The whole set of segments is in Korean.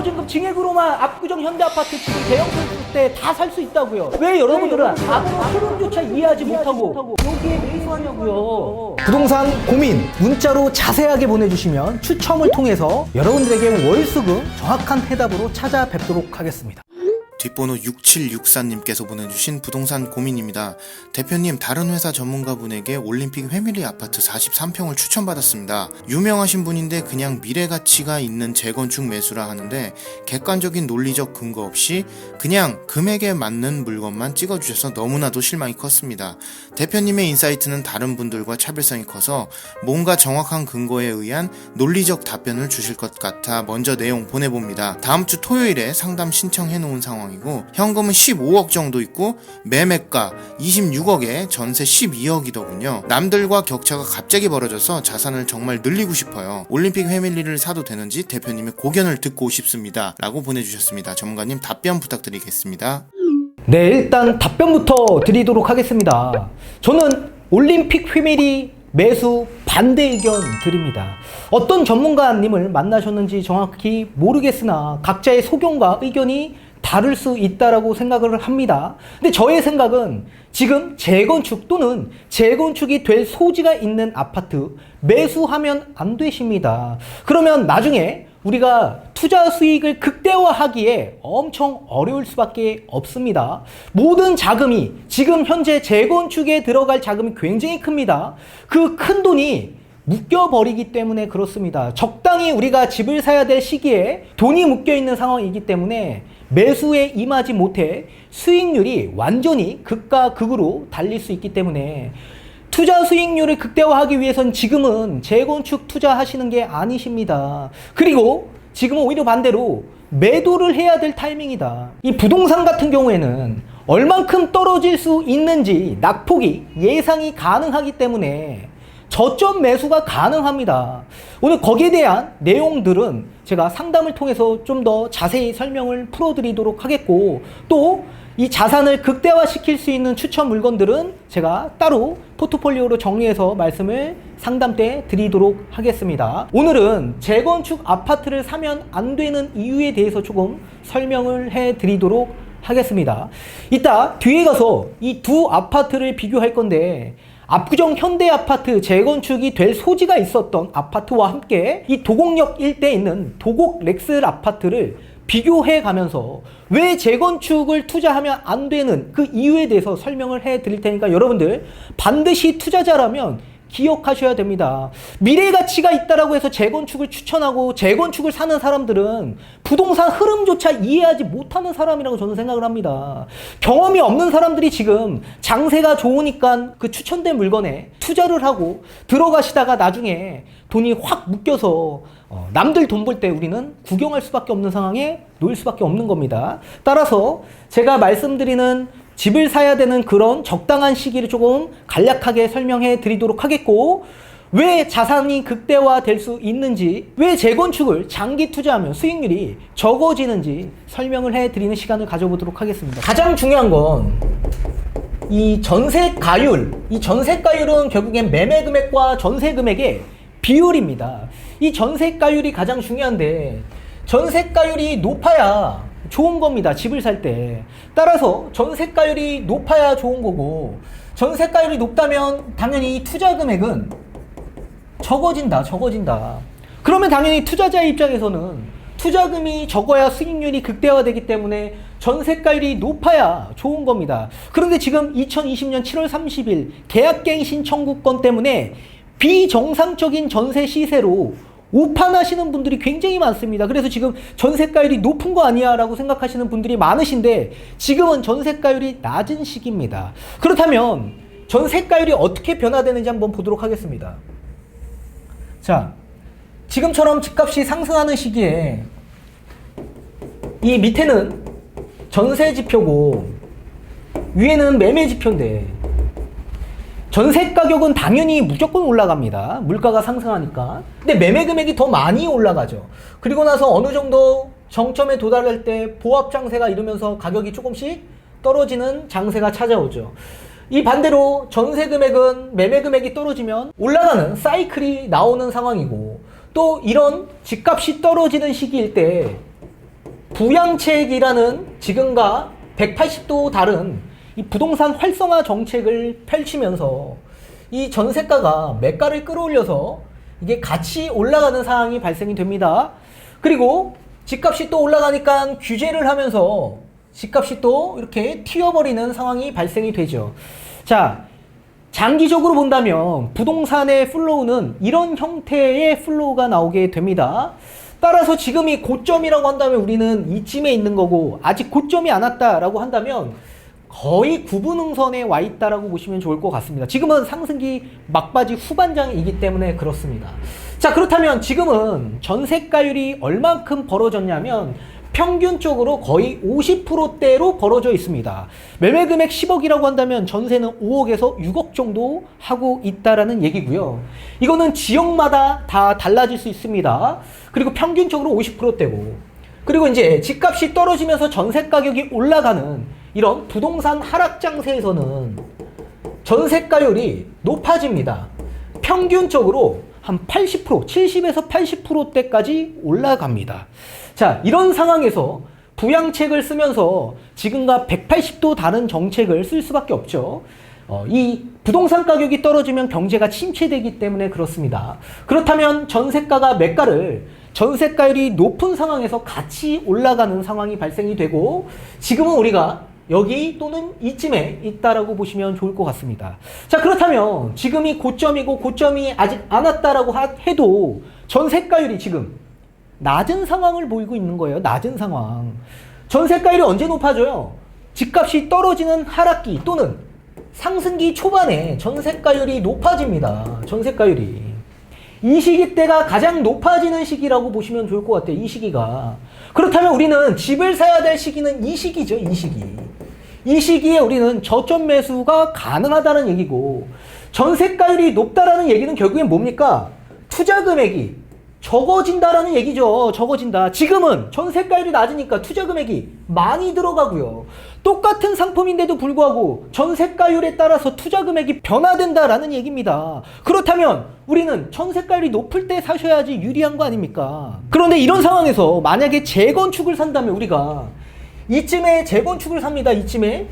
보증금 증액으로만 압구정 현대아파트 지금 대형 건축 때 다 살 수 있다고요. 왜 여러분들은 아무런 흐름조차 이해하지 못하고 여기에 매수하냐고요. 부동산 고민 문자로 자세하게 보내주시면 추첨을 통해서 여러분들에게 월수금 정확한 해답으로 찾아뵙도록 하겠습니다. 뒷번호 6764님께서 보내주신 부동산 고민입니다. 대표님, 다른 회사 전문가분에게 올림픽 회밀리 아파트 43평을 추천받았습니다. 유명하신 분인데 그냥 미래가치가 있는 재건축 매수라 하는데 객관적인 논리적 근거 없이 그냥 금액에 맞는 물건만 찍어주셔서 너무나도 실망이 컸습니다. 대표님의 인사이트는 다른 분들과 차별성이 커서 뭔가 정확한 근거에 의한 논리적 답변을 주실 것 같아 먼저 내용 보내봅니다. 다음 주 토요일에 상담 신청해놓은 상황입니다. 현금은 15억 정도 있고 매매가 26억에 전세 12억이더군요. 남들과 격차가 갑자기 벌어져서 자산을 정말 늘리고 싶어요. 올림픽 회밀리를 사도 되는지 대표님의 고견을 듣고 싶습니다. 라고 보내주셨습니다. 전문가님 답변 부탁드리겠습니다. 네, 일단 답변부터 드리도록 하겠습니다. 저는 올림픽 회밀리 매수 반대 의견 드립니다. 어떤 전문가님을 만나셨는지 정확히 모르겠으나 각자의 소견과 의견이 다를 수 있다라고 생각을 합니다. 근데 저의 생각은 지금 재건축 또는 재건축이 될 소지가 있는 아파트 매수하면 안 되십니다. 그러면 나중에 우리가 투자 수익을 극대화하기에 엄청 어려울 수밖에 없습니다. 모든 자금이 지금 현재 재건축에 들어갈 자금이 굉장히 큽니다. 그 큰 돈이 묶여버리기 때문에 그렇습니다. 적당히 우리가 집을 사야 될 시기에 돈이 묶여있는 상황이기 때문에 매수에 임하지 못해 수익률이 완전히 극과 극으로 달릴 수 있기 때문에 투자 수익률을 극대화하기 위해선 지금은 재건축 투자하시는 게 아니십니다. 그리고 지금은 오히려 반대로 매도를 해야 될 타이밍이다. 이 부동산 같은 경우에는 얼만큼 떨어질 수 있는지 낙폭이 예상이 가능하기 때문에 저점 매수가 가능합니다. 오늘 거기에 대한 내용들은 제가 상담을 통해서 좀 더 자세히 설명을 풀어드리도록 하겠고, 또 이 자산을 극대화시킬 수 있는 추천 물건들은 제가 따로 포트폴리오로 정리해서 말씀을 상담 때 드리도록 하겠습니다. 오늘은 재건축 아파트를 사면 안 되는 이유에 대해서 조금 설명을 해 드리도록 하겠습니다. 이따 뒤에 가서 이 두 아파트를 비교할 건데, 압구정 현대아파트 재건축이 될 소지가 있었던 아파트와 함께 이 도곡역 일대에 있는 도곡 렉스 아파트를 비교해 가면서 왜 재건축을 투자하면 안 되는 그 이유에 대해서 설명을 해 드릴 테니까 여러분들 반드시 투자자라면 기억하셔야 됩니다. 미래 가치가 있다라고 해서 재건축을 추천하고 재건축을 사는 사람들은 부동산 흐름조차 이해하지 못하는 사람이라고 저는 생각을 합니다. 경험이 없는 사람들이 지금 장세가 좋으니까 그 추천된 물건에 투자를 하고 들어가시다가 나중에 돈이 확 묶여서 남들 돈 벌 때 우리는 구경할 수밖에 없는 상황에 놓일 수밖에 없는 겁니다. 따라서 제가 말씀드리는 집을 사야 되는 그런 적당한 시기를 조금 간략하게 설명해 드리도록 하겠고, 왜 자산이 극대화 될 수 있는지, 왜 재건축을 장기 투자하면 수익률이 적어지는지 설명을 해 드리는 시간을 가져보도록 하겠습니다. 가장 중요한 건 이 전세가율, 이 전세가율은 결국엔 매매 금액과 전세 금액의 비율입니다. 이 전세가율이 가장 중요한데 전세가율이 높아야 좋은 겁니다. 집을 살 때. 따라서 전세가율이 높아야 좋은 거고, 전세가율이 높다면 당연히 투자 금액은 적어진다. 그러면 당연히 투자자의 입장에서는 투자금이 적어야 수익률이 극대화되기 때문에 전세가율이 높아야 좋은 겁니다. 그런데 지금 2020년 7월 30일 계약갱신 청구권 때문에 비정상적인 전세 시세로 오판하시는 분들이 굉장히 많습니다. 그래서 지금 전세가율이 높은 거 아니야 라고 생각하시는 분들이 많으신데, 지금은 전세가율이 낮은 시기입니다. 그렇다면 전세가율이 어떻게 변화되는지 한번 보도록 하겠습니다. 자, 지금처럼 집값이 상승하는 시기에 이 밑에는 전세 지표고 위에는 매매 지표인데, 전세 가격은 당연히 무조건 올라갑니다. 물가가 상승하니까. 근데 매매 금액이 더 많이 올라가죠. 그리고 나서 어느 정도 정점에 도달할 때 보합 장세가 이루면서 가격이 조금씩 떨어지는 장세가 찾아오죠. 이 반대로 전세 금액은 매매 금액이 떨어지면 올라가는 사이클이 나오는 상황이고, 또 이런 집값이 떨어지는 시기일 때 부양책이라는 지금과 180도 다른 이 부동산 활성화 정책을 펼치면서 이 전세가가 매가를 끌어올려서 이게 같이 올라가는 상황이 발생이 됩니다. 그리고 집값이 또 올라가니까 규제를 하면서 집값이 또 이렇게 튀어버리는 상황이 발생이 되죠. 자, 장기적으로 본다면 부동산의 플로우는 이런 형태의 플로우가 나오게 됩니다. 따라서 지금이 고점이라고 한다면 우리는 이쯤에 있는 거고, 아직 고점이 안 왔다라고 한다면 거의 구분응선에 와 있다라고 보시면 좋을 것 같습니다. 지금은 상승기 막바지 후반장이기 때문에 그렇습니다. 자, 그렇다면 지금은 전세가율이 얼만큼 벌어졌냐면 평균적으로 거의 50%대로 벌어져 있습니다. 매매금액 10억이라고 한다면 전세는 5억에서 6억 정도 하고 있다라는 얘기고요. 이거는 지역마다 다 달라질 수 있습니다. 그리고 평균적으로 50%대고, 그리고 이제 집값이 떨어지면서 전세 가격이 올라가는 이런 부동산 하락 장세에서는 전세가율이 높아집니다. 평균적으로 한 80%, 70에서 80%대까지 올라갑니다. 자, 이런 상황에서 부양책을 쓰면서 지금과 180도 다른 정책을 쓸 수밖에 없죠. 이 부동산 가격이 떨어지면 경제가 침체되기 때문에 그렇습니다. 그렇다면 전세가가 매가를 전세가율이 높은 상황에서 같이 올라가는 상황이 발생이 되고, 지금은 우리가 여기 또는 이쯤에 있다라고 보시면 좋을 것 같습니다. 자, 그렇다면 지금이 고점이고 고점이 아직 안 왔다라고 해도 전세가율이 지금 낮은 상황을 보이고 있는 거예요. 낮은 상황. 전세가율이 언제 높아져요? 집값이 떨어지는 하락기 또는 상승기 초반에 전세가율이 높아집니다. 전세가율이. 이 시기 때가 가장 높아지는 시기라고 보시면 좋을 것 같아요. 이 시기가. 그렇다면 우리는 집을 사야 될 시기는 이 시기죠. 이 시기. 이 시기에 우리는 저점 매수가 가능하다는 얘기고, 전세가율이 높다라는 얘기는 결국엔 뭡니까? 투자 금액이 적어진다라는 얘기죠. 적어진다. 지금은 전세가율이 낮으니까 투자 금액이 많이 들어가고요. 똑같은 상품인데도 불구하고 전세가율에 따라서 투자 금액이 변화된다라는 얘기입니다. 그렇다면 우리는 전세가율이 높을 때 사셔야지 유리한 거 아닙니까? 그런데 이런 상황에서 만약에 재건축을 산다면 우리가 이쯤에 재건축을 삽니다. 이쯤에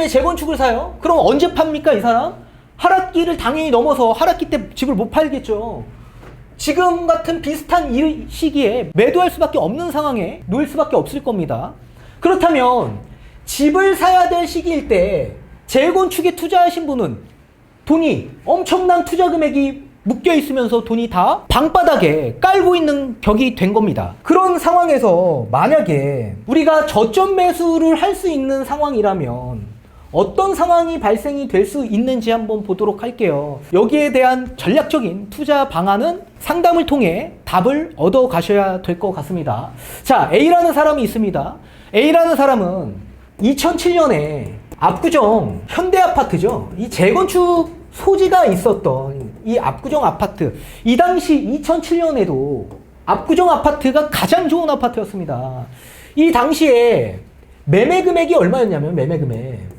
재건축을 사요. 그럼 언제 팝니까, 이 사람? 하락기를 당연히 넘어서 하락기 때 집을 못 팔겠죠. 지금 같은 비슷한 이 시기에 매도할 수밖에 없는 상황에 놓일 수밖에 없을 겁니다. 그렇다면 집을 사야 될 시기일 때 재건축에 투자하신 분은 돈이 엄청난 투자 금액이 묶여 있으면서 돈이 다 방바닥에 깔고 있는 격이 된 겁니다. 그런 상황에서 만약에 우리가 저점 매수를 할 수 있는 상황이라면 어떤 상황이 발생이 될 수 있는지 한번 보도록 할게요. 여기에 대한 전략적인 투자 방안은 상담을 통해 답을 얻어 가셔야 될 것 같습니다. 자, A라는 사람이 있습니다. A라는 사람은 2007년에 압구정 현대아파트죠. 이 재건축 소지가 있었던 이 압구정 아파트, 이 당시 2007년에도 압구정 아파트가 가장 좋은 아파트였습니다. 이 당시에 매매 금액이 얼마였냐면 매매 금액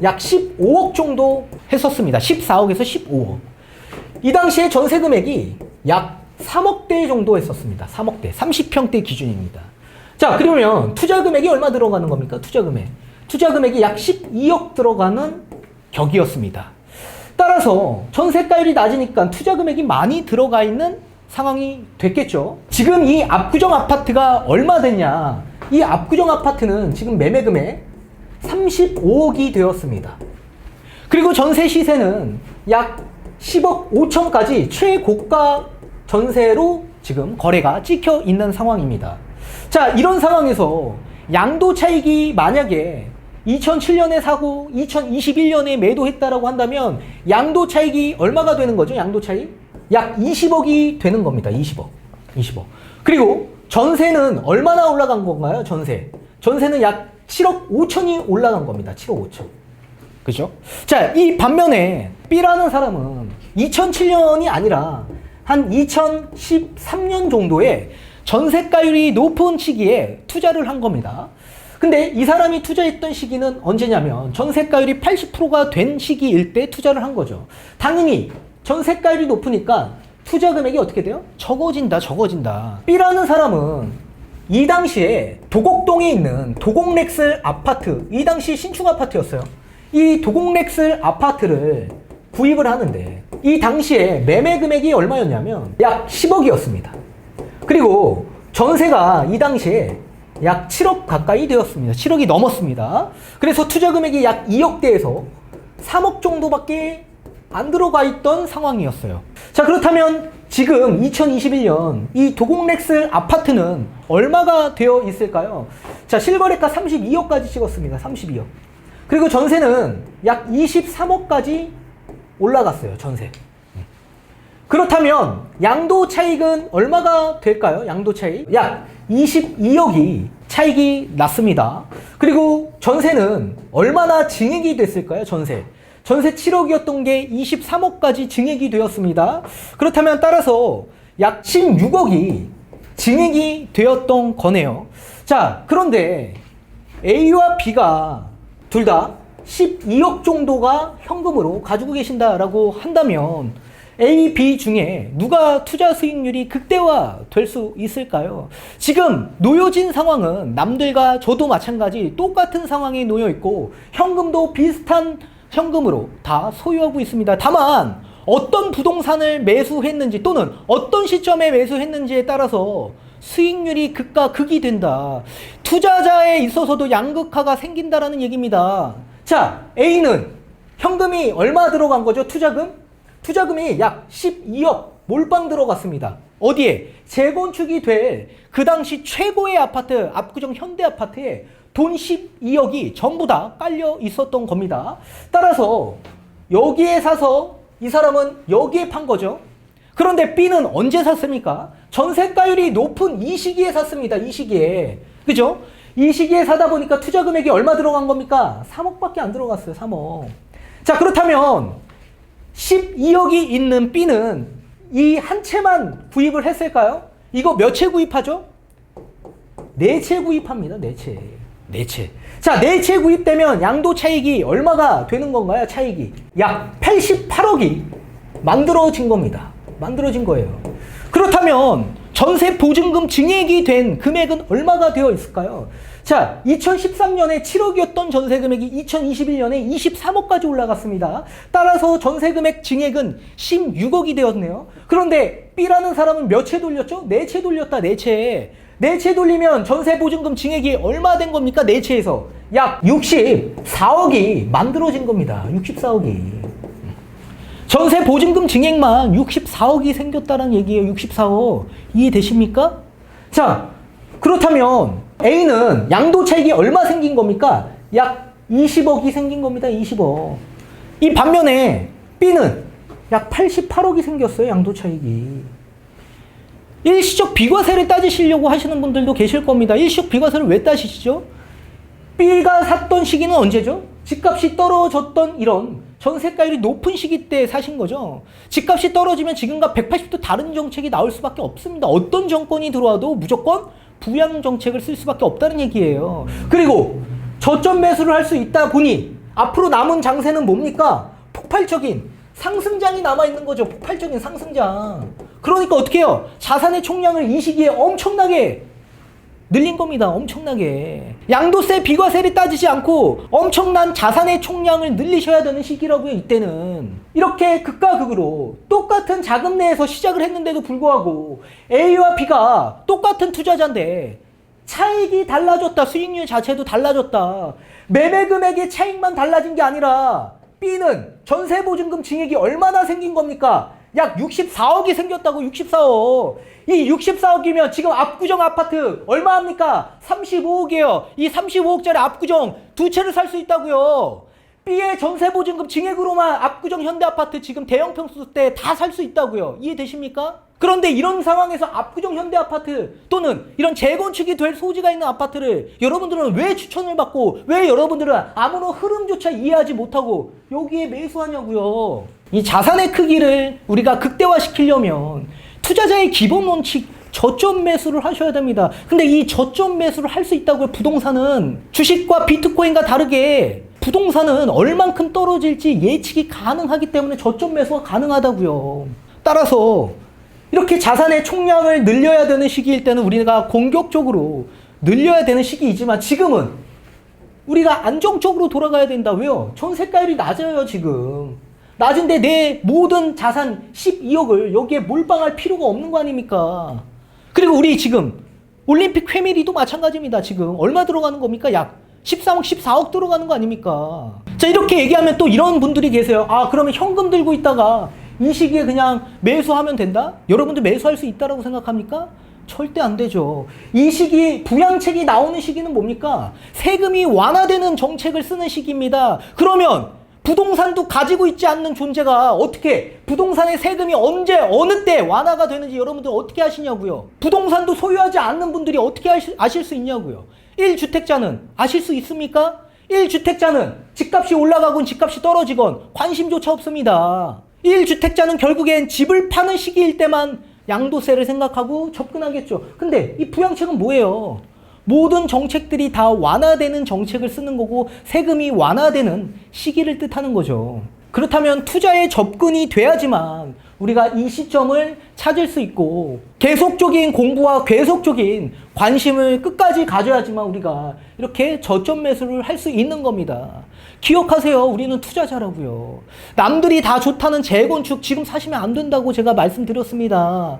약 15억 정도 했었습니다. 14억에서 15억. 이 당시에 전세 금액이 약 3억대 정도 했었습니다. 3억대. 30평대 기준입니다. 자, 그러면 투자 금액이 얼마 들어가는 겁니까? 투자 금액. 투자 금액이 약 12억 들어가는 격이었습니다. 따라서 전세가율이 낮으니까 투자 금액이 많이 들어가 있는 상황이 됐겠죠. 지금 이 압구정 아파트가 얼마 됐냐? 이 압구정 아파트는 지금 매매 금액 35억이 되었습니다. 그리고 전세 시세는 약 10억 5천까지 최고가 전세로 지금 거래가 찍혀 있는 상황입니다. 자, 이런 상황에서 양도 차익이 만약에 2007년에 사고 2021년에 매도했다라고 한다면 양도 차익이 얼마가 되는 거죠? 양도 차익? 약 20억이 되는 겁니다. 20억. 그리고 전세는 얼마나 올라간 건가요? 전세는 약 7억 5천이 올라간 겁니다. 7억 5천. 그죠? 자, 이 반면에 B라는 사람은 2007년이 아니라 한 2013년 정도에 전세가율이 높은 시기에 투자를 한 겁니다. 근데 이 사람이 투자했던 시기는 언제냐면 전세가율이 80%가 된 시기일 때 투자를 한 거죠. 당연히 전세가율이 높으니까 투자 금액이 어떻게 돼요? 적어진다. B라는 사람은 이 당시에 도곡동에 있는 도곡렉슬 아파트, 이 당시 신축 아파트였어요. 이 도곡렉슬 아파트를 구입을 하는데 이 당시에 매매 금액이 얼마였냐면 약 10억이었습니다. 그리고 전세가 이 당시에 약 7억 가까이 되었습니다. 7억이 넘었습니다. 그래서 투자 금액이 약 2억대에서 3억 정도밖에 안 들어가 있던 상황이었어요. 자, 그렇다면 지금 2021년 이 도곡렉슬 아파트는 얼마가 되어 있을까요? 자, 실거래가 32억까지 찍었습니다. 32억. 그리고 전세는 약 23억까지 올라갔어요. 전세. 그렇다면 양도 차익은 얼마가 될까요? 양도 차익? 약 22억이 차익이 났습니다. 그리고 전세는 얼마나 증액이 됐을까요? 전세 7억이었던 게 23억까지 증액이 되었습니다. 그렇다면 따라서 약 16억이 증액이 되었던 거네요. 자, 그런데 A와 B가 둘 다 12억 정도가 현금으로 가지고 계신다라고 한다면 A, B 중에 누가 투자 수익률이 극대화될 수 있을까요? 지금 놓여진 상황은 남들과 저도 마찬가지 똑같은 상황에 놓여 있고 현금도 비슷한 현금으로 다 소유하고 있습니다. 다만 어떤 부동산을 매수했는지 또는 어떤 시점에 매수했는지에 따라서 수익률이 극과 극이 된다. 투자자에 있어서도 양극화가 생긴다라는 얘기입니다. 자, A는 현금이 얼마 들어간 거죠? 투자금이 약 12억 몰빵 들어갔습니다. 어디에? 재건축이 될 그 당시 최고의 아파트, 압구정 현대아파트에 돈 12억이 전부 다 깔려 있었던 겁니다. 따라서 여기에 사서 이 사람은 여기에 판 거죠. 그런데 B는 언제 샀습니까? 전세가율이 높은 이 시기에 샀습니다. 이 시기에. 그죠? 이 시기에 사다 보니까 투자 금액이 얼마 들어간 겁니까? 3억밖에 안 들어갔어요. 3억. 자, 그렇다면 12억이 있는 B는 이 한 채만 구입을 했을까요? 이거 몇 채 구입하죠? 4채 구입합니다. 4채. 4채. 자, 4채 구입되면 양도 차익이 얼마가 되는 건가요? 차익이 약 88억이 만들어진 겁니다. 만들어진 거예요. 그렇다면 전세 보증금 증액이 된 금액은 얼마가 되어 있을까요? 자, 2013년에 7억이었던 전세 금액이 2021년에 23억까지 올라갔습니다. 따라서 전세 금액 증액은 16억이 되었네요. 그런데 B라는 사람은 몇 채 돌렸죠? 4채 돌렸다. 4채. 4채 돌리면 전세 보증금 증액이 얼마 된 겁니까? 4채에서 약 64억이 만들어진 겁니다. 64억이. 전세 보증금 증액만 64억이 생겼다는 얘기예요. 64억. 이해되십니까? 자, 그렇다면 A는 양도 차익이 얼마 생긴 겁니까? 약 20억이 생긴 겁니다. 20억. 이 반면에 B는 약 88억이 생겼어요. 양도 차익이. 일시적 비과세를 따지시려고 하시는 분들도 계실 겁니다. 일시적 비과세를 왜 따지시죠? B가 샀던 시기는 언제죠? 집값이 떨어졌던 이런 전세가율이 높은 시기 때 사신 거죠. 집값이 떨어지면 지금과 180도 다른 정책이 나올 수밖에 없습니다. 어떤 정권이 들어와도 무조건 부양 정책을 쓸 수밖에 없다는 얘기예요. 그리고 저점 매수를 할 수 있다 보니 앞으로 남은 장세는 뭡니까? 폭발적인 상승장이 남아있는 거죠. 폭발적인 상승장. 그러니까 어떻게 해요? 자산의 총량을 이 시기에 엄청나게 늘린 겁니다. 엄청나게. 양도세, 비과세를 따지지 않고 엄청난 자산의 총량을 늘리셔야 되는 시기라고요. 이때는. 이렇게 극과 극으로 똑같은 자금 내에서 시작을 했는데도 불구하고 A와 B가 똑같은 투자자인데 차익이 달라졌다. 수익률 자체도 달라졌다. 매매 금액의 차익만 달라진 게 아니라 B는 전세보증금 증액이 얼마나 생긴 겁니까? 약 64억이 생겼다고. 64억. 이 64억이면 지금 압구정 아파트 얼마 합니까? 35억이에요. 이 35억짜리 압구정 2채를 살 수 있다고요. B의 전세보증금 증액으로만 압구정 현대아파트 지금 대형 평수 때 다 살 수 있다고요. 이해되십니까? 그런데 이런 상황에서 압구정 현대아파트 또는 이런 재건축이 될 소지가 있는 아파트를 여러분들은 왜 추천을 받고 왜 여러분들은 아무런 흐름조차 이해하지 못하고 여기에 매수하냐고요. 이 자산의 크기를 우리가 극대화시키려면 투자자의 기본 원칙 저점 매수를 하셔야 됩니다. 근데 이 저점 매수를 할 수 있다고요. 부동산은 주식과 비트코인과 다르게 부동산은 얼만큼 떨어질지 예측이 가능하기 때문에 저점 매수가 가능하다고요. 따라서 이렇게 자산의 총량을 늘려야 되는 시기일 때는 우리가 공격적으로 늘려야 되는 시기이지만 지금은 우리가 안정적으로 돌아가야 된다. 왜요? 전세가율이 낮아요, 지금. 낮은데 내 모든 자산 12억을 여기에 몰빵할 필요가 없는 거 아닙니까? 그리고 우리 지금 올림픽 패밀리도 마찬가지입니다. 지금 얼마 들어가는 겁니까? 약 13억, 14억 들어가는 거 아닙니까? 자, 이렇게 얘기하면 또 이런 분들이 계세요. 아, 그러면 현금 들고 있다가 이 시기에 그냥 매수하면 된다? 여러분들 매수할 수 있다라고 생각합니까? 절대 안 되죠. 이 시기 부양책이 나오는 시기는 뭡니까? 세금이 완화되는 정책을 쓰는 시기입니다. 그러면 부동산도 가지고 있지 않는 존재가 어떻게 부동산의 세금이 언제 어느 때 완화가 되는지 여러분들 어떻게 아시냐고요? 부동산도 소유하지 않는 분들이 어떻게 아실 수 있냐고요? 1주택자는 아실 수 있습니까? 1주택자는 집값이 올라가건 집값이 떨어지건 관심조차 없습니다. 1주택자는 결국엔 집을 파는 시기일 때만 양도세를 생각하고 접근하겠죠. 근데 이 부양책은 뭐예요? 모든 정책들이 다 완화되는 정책을 쓰는 거고 세금이 완화되는 시기를 뜻하는 거죠. 그렇다면 투자에 접근이 돼야지만 우리가 이 시점을 찾을 수 있고 계속적인 공부와 계속적인 관심을 끝까지 가져야지만 우리가 이렇게 저점 매수를 할 수 있는 겁니다. 기억하세요. 우리는 투자자라고요. 남들이 다 좋다는 재건축 지금 사시면 안 된다고 제가 말씀드렸습니다.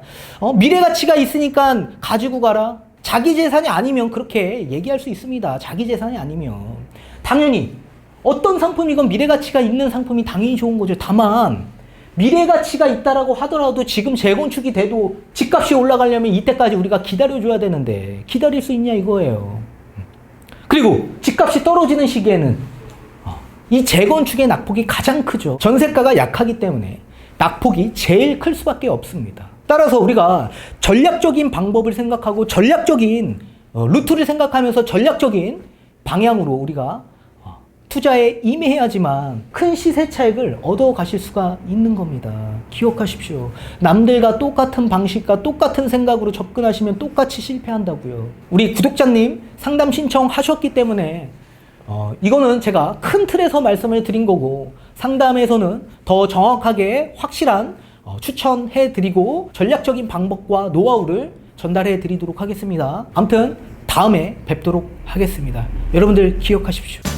미래 가치가 있으니까 가지고 가라. 자기 재산이 아니면 그렇게 얘기할 수 있습니다. 자기 재산이 아니면. 당연히 어떤 상품이건 미래 가치가 있는 상품이 당연히 좋은 거죠. 다만 미래 가치가 있다라고 하더라도 지금 재건축이 돼도 집값이 올라가려면 이때까지 우리가 기다려줘야 되는데 기다릴 수 있냐 이거예요. 그리고 집값이 떨어지는 시기에는 이 재건축의 낙폭이 가장 크죠. 전세가가 약하기 때문에 낙폭이 제일 클 수밖에 없습니다. 따라서 우리가 전략적인 방법을 생각하고 전략적인 루트를 생각하면서 전략적인 방향으로 우리가 투자에 임해야지만 큰 시세 차익을 얻어 가실 수가 있는 겁니다. 기억하십시오. 남들과 똑같은 방식과 똑같은 생각으로 접근하시면 똑같이 실패한다고요. 우리 구독자님 상담 신청하셨기 때문에 이거는 제가 큰 틀에서 말씀을 드린 거고 상담에서는 더 정확하게 확실한 추천해 드리고 전략적인 방법과 노하우를 전달해 드리도록 하겠습니다. 아무튼 다음에 뵙도록 하겠습니다. 여러분들 기억하십시오.